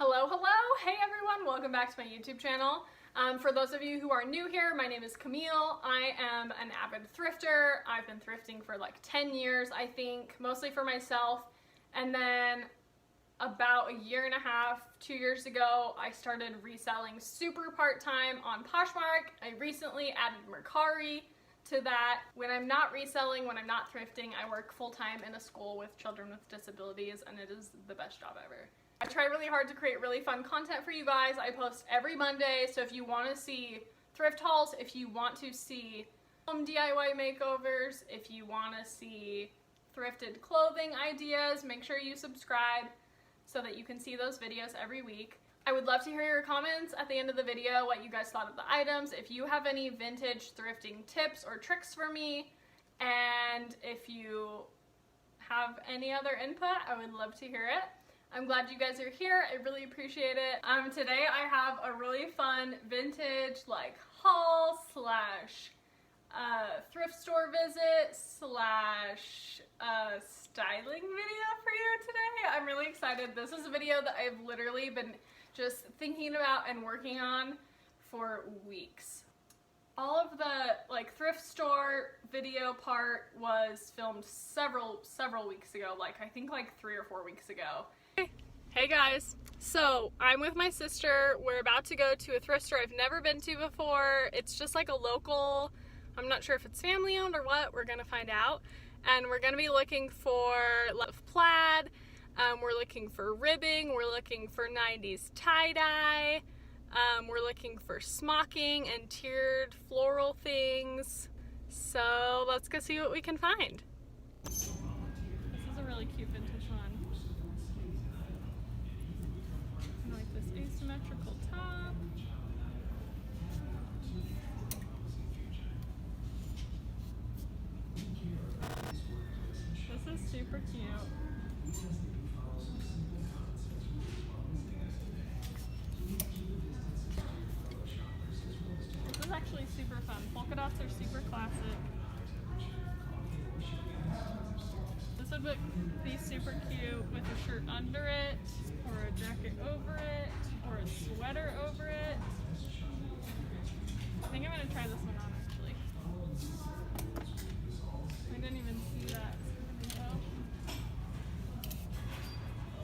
Hello, hey everyone, welcome back to my YouTube channel. For those of you who are new here, my name is Camille. I am an avid thrifter. I've been thrifting for like 10 years, I think, mostly for myself. And then about a year and a half, 2 years ago, I started reselling super part-time on Poshmark. I recently added Mercari to that. When I'm not reselling, when I'm not thrifting, I work full-time in a school with children with disabilities, and it is the best job ever. I try really hard to create really fun content for you guys. I post every Monday, so if you want to see thrift hauls, if you want to see home DIY makeovers, if you want to see thrifted clothing ideas, make sure you subscribe so that you can see those videos every week. I would love to hear your comments at the end of the video, what you guys thought of the items, if you have any vintage thrifting tips or tricks for me, and if you have any other input, I would love to hear it. I'm glad you guys are here. I really appreciate it. Today I have a really fun vintage haul slash thrift store visit slash styling video for you today. I'm really excited. This is a video that I've literally been just thinking about and working on for weeks. All of the thrift store video part was filmed several weeks ago, I think 3 or 4 weeks ago. Hey guys, so I'm with my sister. We're about to go to a thrift store I've never been to before. It's just a local, I'm not sure if it's family owned or what, we're gonna find out. And we're gonna be looking for plaid, we're looking for ribbing, we're looking for 90s tie-dye, we're looking for smocking and tiered floral things. So let's go see what we can find. This is a really cute vintage one. I like this asymmetrical top. This is super cute. This is actually super fun. Polka dots are super classic. This would be super cute with a shirt under it, or a jacket over it, or a sweater over it. I think I'm gonna try this one on actually. I didn't even see that.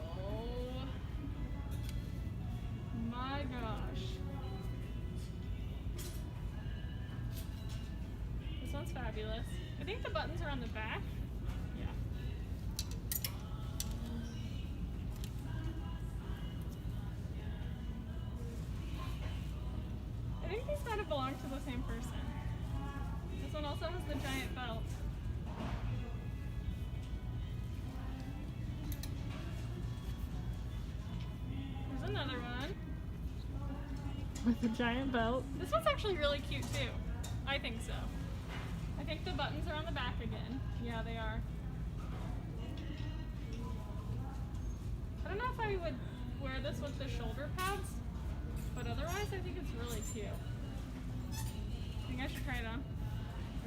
Oh my gosh. This one's fabulous. I think the buttons are on the back. Yeah. I think these might have belonged to the same person. This one also has the giant belt. There's another one with a giant belt. This one's actually really cute too. I think so. I think the buttons are on the back again. Yeah, they are. I don't know if I would wear this with the shoulder pads, but otherwise I think it's really cute. I think I should try it on.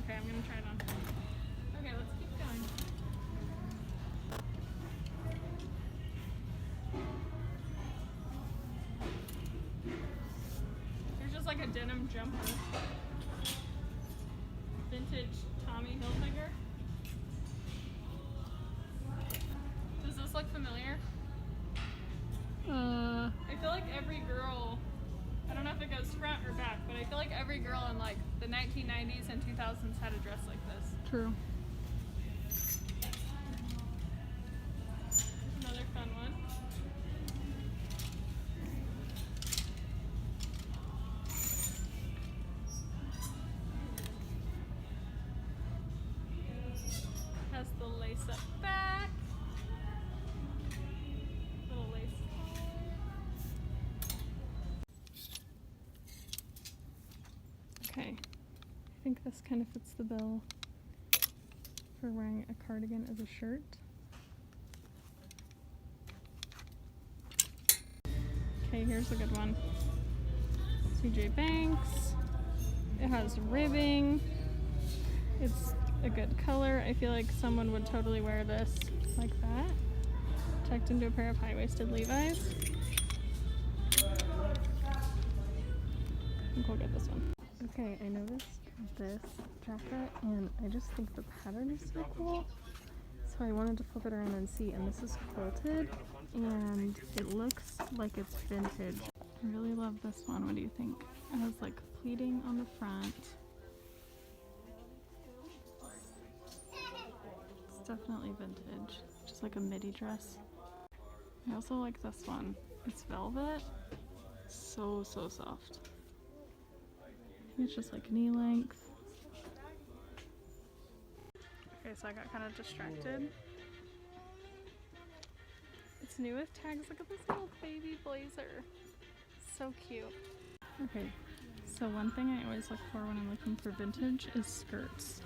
Okay, I'm gonna try it on. Okay, let's keep going. Here's just a denim jumper. Vintage Tommy Hilfiger. Does this look familiar? I feel like every girl, I don't know if it goes front or back, but I feel like every girl in the 1990s and 2000s had a dress like this. True. Another fun one. Has the lace up back. Little lace. Okay, I think this kind of fits the bill for wearing a cardigan as a shirt. Okay, here's a good one. CJ Banks. It has ribbing. It's a good color. I feel like someone would totally wear this like that, tucked into a pair of high-waisted Levi's. think we'll get this one. Okay, I noticed this jacket and I just think the pattern is so cool. So I wanted to flip it around and see, and this is quilted and it looks like it's vintage. I really love this one. What do you think? It has like pleating on the front. It's definitely vintage, just like a midi dress. I also like this one. It's velvet, so soft. It's just like knee length. Okay, so I got kind of distracted. It's new with tags. Look at this little baby blazer. So cute. Okay, so one thing I always look for when I'm looking for vintage is skirts.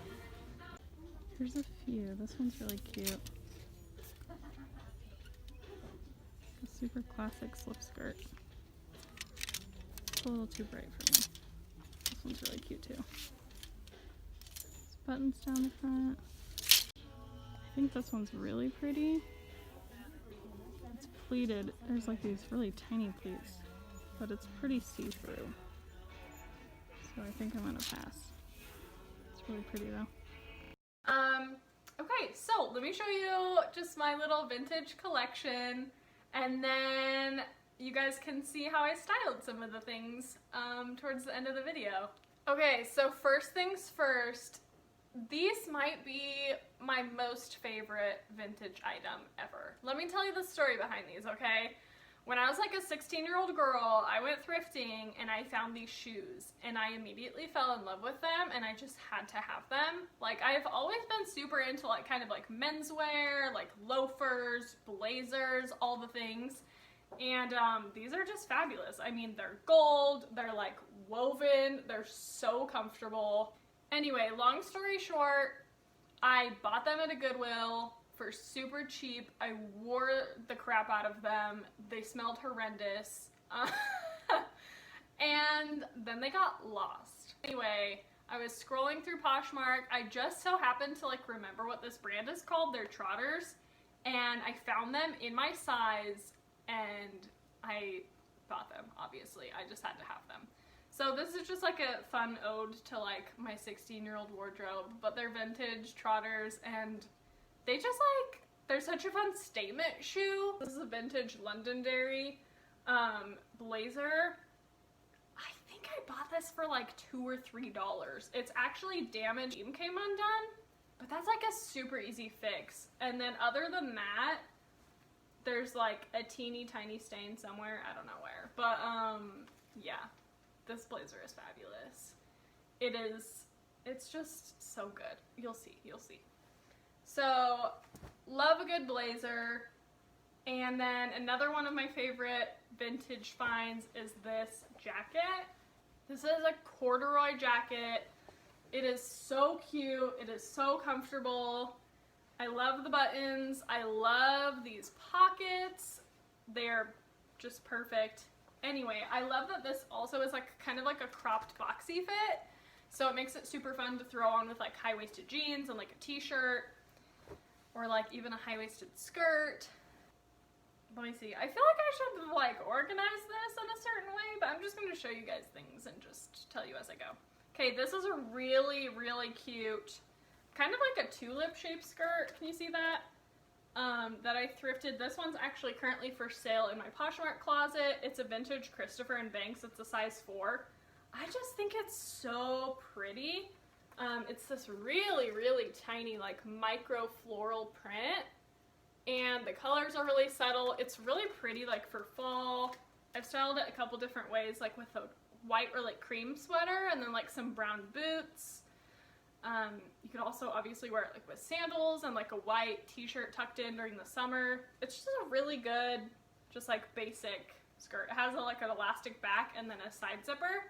Here's a few. This one's really cute. A super classic slip skirt. It's a little too bright for me. This one's really cute too. There's buttons down the front. I think this one's really pretty. It's pleated. There's like these really tiny pleats, but it's pretty see-through. So I think I'm gonna pass. It's really pretty though. Okay, so let me show you just my little vintage collection, and then you guys can see how I styled some of the things towards the end of the video. Okay, so first things first, these might be my most favorite vintage item ever. Let me tell you the story behind these, okay? When I was like a 16-year-old girl, I went thrifting and I found these shoes and I immediately fell in love with them and I just had to have them. Like, I've always been super into like kind of like menswear, like loafers, blazers, all the things. And these are just fabulous. I mean, they're gold, they're like woven, they're so comfortable. Anyway, long story short, I bought them at a Goodwill for super cheap. I wore the crap out of them. They smelled horrendous. And then they got lost. Anyway, I was scrolling through Poshmark. I just so happened to like remember what this brand is called. They're Trotters. And I found them in my size and I bought them, obviously. I just had to have them. So this is just like a fun ode to like my 16-year-old wardrobe, but they're vintage Trotters and they just like, they're such a fun statement shoe. This is a vintage Londonderry blazer. I think I bought this for like $2 or $3. It's actually damaged, it came undone, but that's like a super easy fix. And then other than that, there's like a teeny tiny stain somewhere, I don't know where, but yeah, this blazer is fabulous. It's just so good. You'll see. So, love a good blazer. And then another one of my favorite vintage finds is this jacket. This is a corduroy jacket. It is so cute. It is so comfortable. I love the buttons. I love these pockets. They're just perfect. Anyway, I love that this also is like kind of like a cropped boxy fit. So it makes it super fun to throw on with like high-waisted jeans and like a t-shirt. Or like even a high-waisted skirt. Let me see. I feel like I should like organize this in a certain way, but I'm just going to show you guys things and just tell you as I go. Okay, this is a really, really cute, kind of like a tulip shaped skirt. Can you see that? That I thrifted. This one's actually currently for sale in my Poshmark closet. It's a vintage Christopher & Banks. It's a size 4. I just think it's so pretty. It's this really, really tiny, like, micro floral print, and the colors are really subtle. It's really pretty, like, for fall. I've styled it a couple different ways, like with a white or, like, cream sweater, and then, like, some brown boots. You could also obviously wear it, like, with sandals and, like, a white t-shirt tucked in during the summer. It's just a really good, just, like, basic skirt. It has, like, an elastic back and then a side zipper.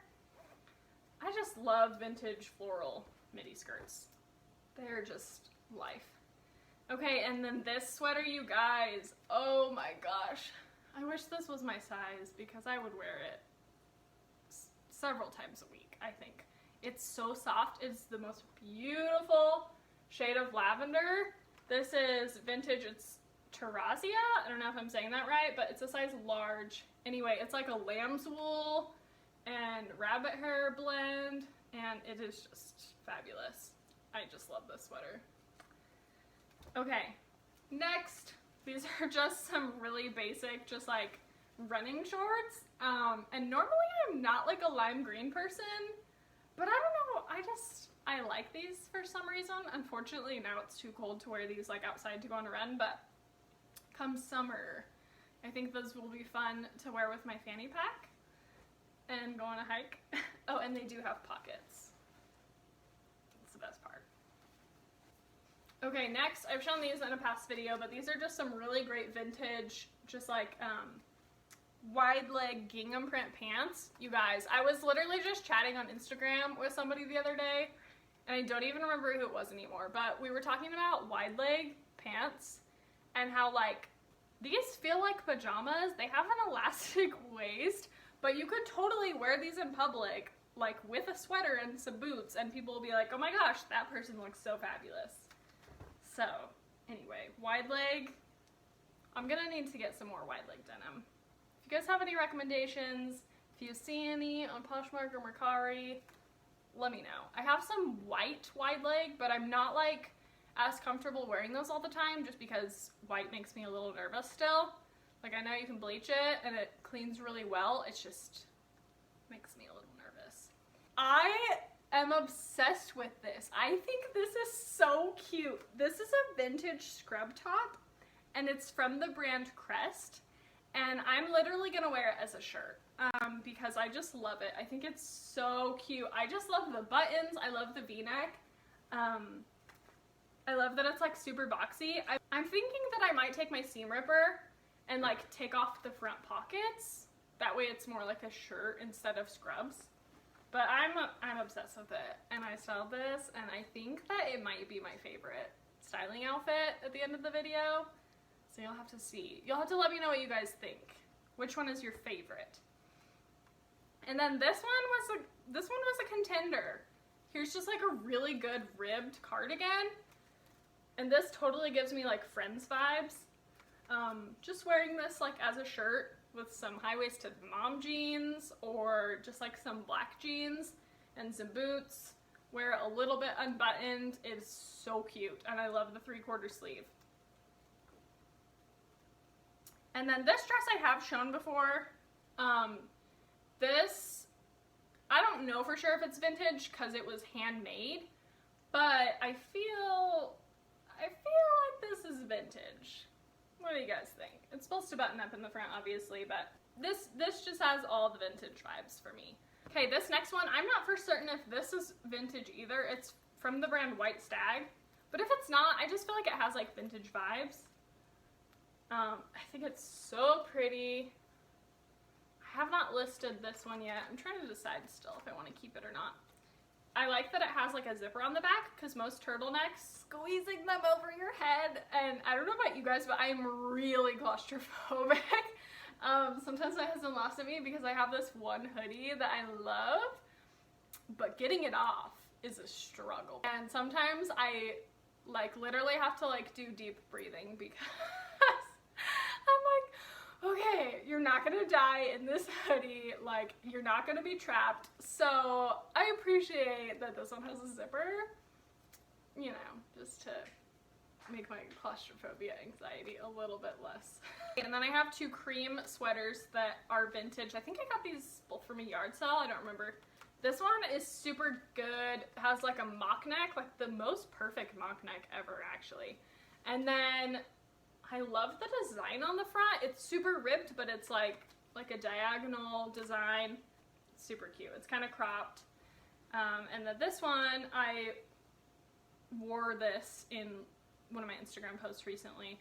I just love vintage floral midi skirts. They're just life. Okay, and then this sweater, you guys, oh my gosh. I wish this was my size because I would wear it several times a week, I think. It's so soft. It's the most beautiful shade of lavender. This is vintage. It's Terrazia. I don't know if I'm saying that right, but it's a size large. Anyway, it's like a lamb's wool and rabbit hair blend, and it is just fabulous. I just love this sweater. Okay, next, these are just some really basic, just like running shorts. And normally I'm not like a lime green person, but I don't know, I like these for some reason. Unfortunately, now it's too cold to wear these like outside to go on a run, but come summer, I think those will be fun to wear with my fanny pack and go on a hike. Oh, and they do have pockets. That's the best part. Okay, next, I've shown these in a past video, but these are just some really great vintage, just like wide leg gingham print pants. You guys, I was literally just chatting on Instagram with somebody the other day, and I don't even remember who it was anymore, but we were talking about wide leg pants and how like these feel like pajamas. They have an elastic waist, but you could totally wear these in public, like with a sweater and some boots, and people will be like, oh my gosh, that person looks so fabulous. So anyway, wide leg, I'm gonna need to get some more wide leg denim. If you guys have any recommendations, if you see any on Poshmark or Mercari, let me know. I have some white wide leg, but I'm not like as comfortable wearing those all the time just because white makes me a little nervous still. Like, I know you can bleach it and it cleans really well, it just makes me a little nervous. I am obsessed with this. I think this is so cute. This is a vintage scrub top, and it's from the brand Crest, and I'm literally gonna wear it as a shirt because I just love it. I think it's so cute. I just love the buttons. I love the v-neck. I love that it's like super boxy. I'm thinking that I might take my seam ripper and like take off the front pockets. That way it's more like a shirt instead of scrubs. But I'm obsessed with it, and I styled this, and I think that it might be my favorite styling outfit at the end of the video. So you'll have to see. You'll have to let me know what you guys think. Which one is your favorite? And then this one was a contender. Here's just like a really good ribbed cardigan, and this totally gives me like Friends vibes. Just wearing this like as a shirt with some high-waisted mom jeans, or just like some black jeans and some boots, wear it a little bit unbuttoned, is so cute, and I love the 3/4 sleeve. And then this dress I have shown before. This, I don't know for sure if it's vintage because it was handmade, but I feel like this is vintage. What do you guys think? It's supposed to button up in the front, obviously, but this just has all the vintage vibes for me. Okay, this next one, I'm not for certain if this is vintage either. It's from the brand White Stag, but if it's not, I just feel like it has like vintage vibes. I think it's so pretty. I have not listed this one yet. I'm trying to decide still if I want to keep it or not. I like that it has like a zipper on the back, because most turtlenecks, squeezing them over your head, and I don't know about you guys, but I'm really claustrophobic. Sometimes my husband laughs at me because I have this one hoodie that I love, but getting it off is a struggle. And sometimes I like literally have to like do deep breathing because I'm like, okay, you're not gonna die in this hoodie, like you're not gonna be trapped. So I appreciate that this one has a zipper, you know, just to make my claustrophobia anxiety a little bit less. And then I have two cream sweaters that are vintage. I think I got these both from a yard sale, I don't remember. This one is super good. It has like a mock neck, like the most perfect mock neck ever actually. And then I love the design on the front. It's super ribbed, but it's like a diagonal design. It's super cute. It's kind of cropped. And then this one, I wore this in one of my Instagram posts recently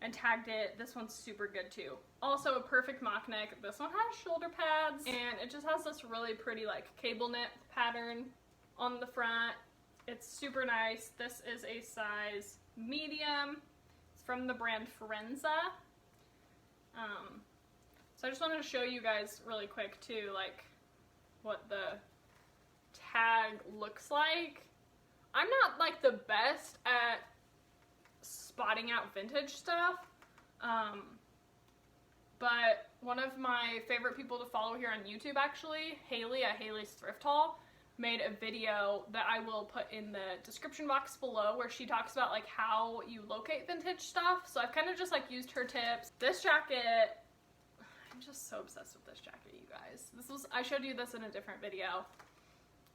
and tagged it. This one's super good too. Also a perfect mock neck. This one has shoulder pads, and it just has this really pretty like cable knit pattern on the front. It's super nice. This is a size medium. It's from the brand Forenza. So I just wanted to show you guys really quick too, like what the tag looks like. I'm not like the best at spotting out vintage stuff, but one of my favorite people to follow here on YouTube, actually, Hailey at Hailey's Thrift Haul, made a video that I will put in the description box below where she talks about like how you locate vintage stuff. So I've kind of just like used her tips. This jacket, I'm just so obsessed with this jacket, you guys. I showed you this in a different video.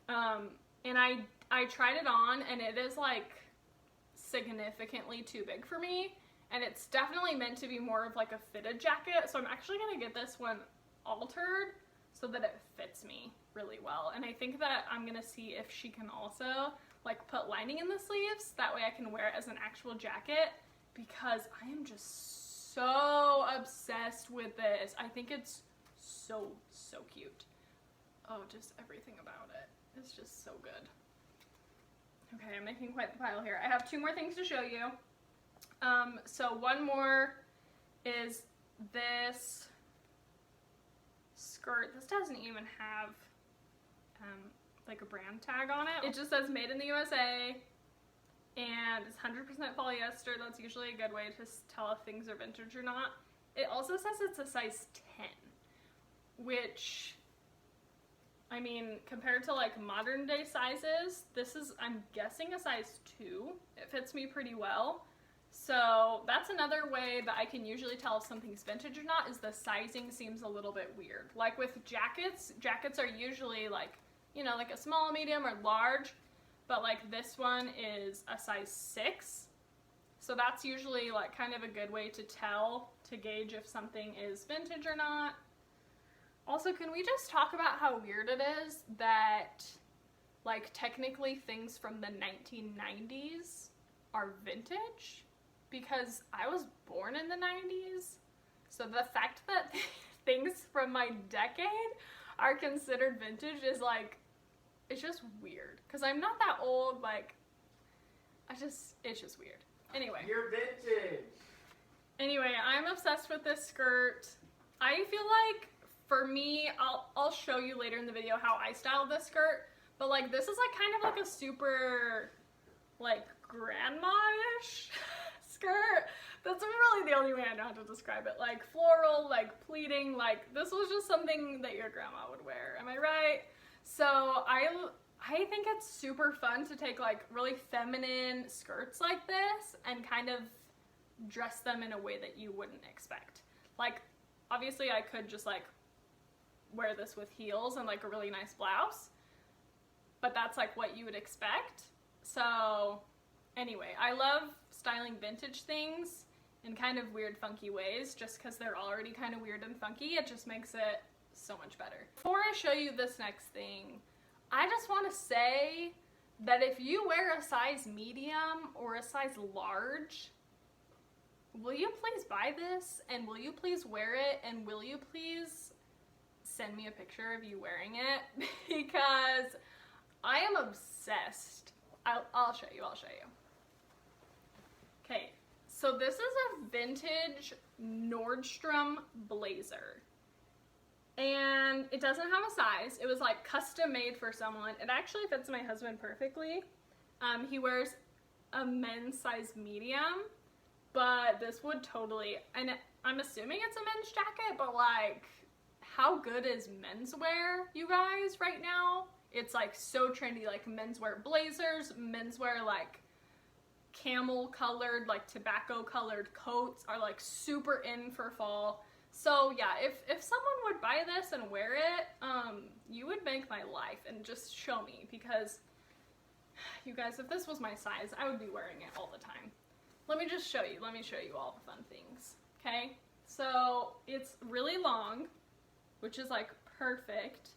And I tried it on and it is like significantly too big for me. And it's definitely meant to be more of like a fitted jacket. So I'm actually gonna get this one altered so that it fits me really well. And I think that I'm gonna see if she can also like put lining in the sleeves. That way I can wear it as an actual jacket because I am just so obsessed with this. I think it's so cute. Oh, just everything about it. It's just so good. Okay, I'm making quite the pile here. I have 2 more things to show you. So one more is this skirt. This doesn't even have like a brand tag on it. It just says made in the USA and it's 100% polyester. That's usually a good way to tell if things are vintage or not. It also says it's a size 10, which, I mean, compared to like modern day sizes, this is, I'm guessing, a size 2. It fits me pretty well. So that's another way that I can usually tell if something's vintage or not, is the sizing seems a little bit weird. Like with jackets are usually like, you know, like a small, medium, or large, but like this one is a size 6. So that's usually like kind of a good way to tell, to gauge if something is vintage or not. Also, can we just talk about how weird it is that like technically things from the 1990s are vintage? Because I was born in the 90s, so the fact that things from my decade are considered vintage is like, it's just weird. Because I'm not that old, like, it's just weird. Anyway. You're vintage! Anyway, I'm obsessed with this skirt. I feel like, for me, I'll show you later in the video how I styled this skirt, but like, this is like kind of like a super, like, grandma-ish skirt. That's really the only way I know how to describe it. Like floral, like pleating, like this was just something that your grandma would wear. Am I right? So I think it's super fun to take like really feminine skirts like this and kind of dress them in a way that you wouldn't expect. Like obviously I could just like wear this with heels and like a really nice blouse, but that's like what you would expect. So anyway, I love styling vintage things in kind of weird, funky ways, just because they're already kind of weird and funky. It just makes it so much better. Before I show you this next thing, I just want to say that if you wear a size medium or a size large, will you please buy this, and will you please wear it, and will you please send me a picture of you wearing it? Because I am obsessed. I'll show you. Okay, so this is a vintage Nordstrom blazer. And it doesn't have a size. It was like custom made for someone. It actually fits my husband perfectly. He wears a men's size medium, but this would totally, and I'm assuming it's a men's jacket, but like, how good is menswear, you guys, right now? It's like so trendy, like menswear blazers, menswear like camel colored, like tobacco colored coats are like super in for fall. So yeah, if someone would buy this and wear it, you would make my life and just show me, because you guys, if this was my size, I would be wearing it all the time. Let me just show you. Let me show you all the fun things. Okay, so it's really long, which is like perfect.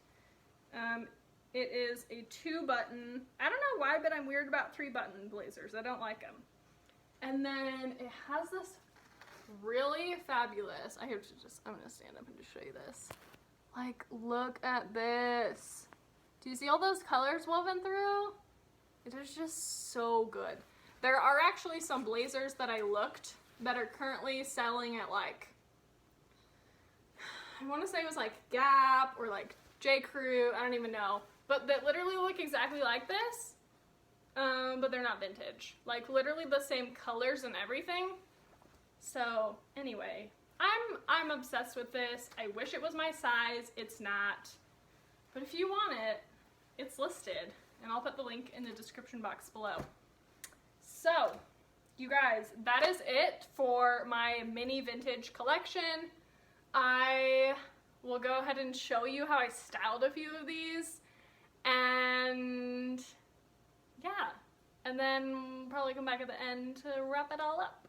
It is a 2-button. I don't know why, but I'm weird about 3-button blazers. I don't like them. And then it has this really fabulous, I'm gonna stand up and just show you this. Like, look at this. Do you see all those colors woven through? It is just so good. There are actually some blazers that I looked that are currently selling at like, I want to say it was like Gap or like J. Crew, I don't even know. But that literally look exactly like this, but they're not vintage. Like literally the same colors and everything. So anyway, I'm obsessed with this. I wish it was my size. It's not. But if you want it, it's listed. And I'll put the link in the description box below. So, you guys, that is it for my mini vintage collection. I will go ahead and show you how I styled a few of these. And yeah. And then probably come back at the end to wrap it all up.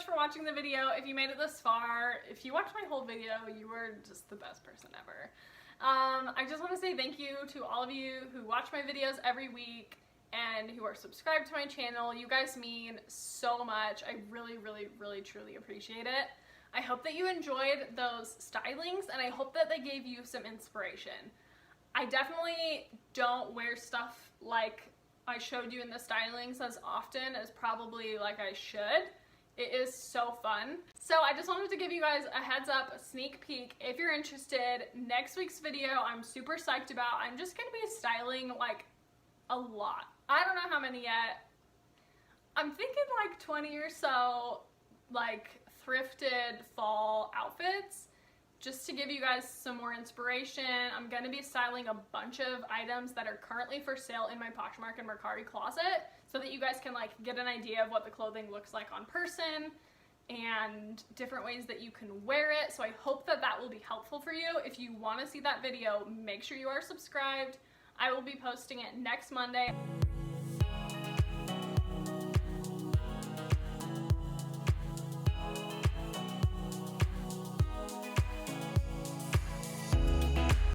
For watching the video. If you made it this far, if you watched my whole video, you were just the best person ever. I just want to say thank you to all of you who watch my videos every week and who are subscribed to my channel. You guys mean so much. I really, really, really, truly appreciate it. I hope that you enjoyed those stylings and I hope that they gave you some inspiration. I definitely don't wear stuff like I showed you in the stylings as often as probably like I should. It is so fun. So I just wanted to give you guys a heads up, a sneak peek. If you're interested, next week's video I'm super psyched about. I'm just gonna be styling like a lot. I don't know how many yet. I'm thinking like 20 or so like thrifted fall outfits just to give you guys some more inspiration. I'm gonna be styling a bunch of items that are currently for sale in my Poshmark and Mercari closet so that you guys can like get an idea of what the clothing looks like on person and different ways that you can wear it. So I hope that that will be helpful for you. If you want to see that video, make sure you are subscribed. I will be posting it next Monday.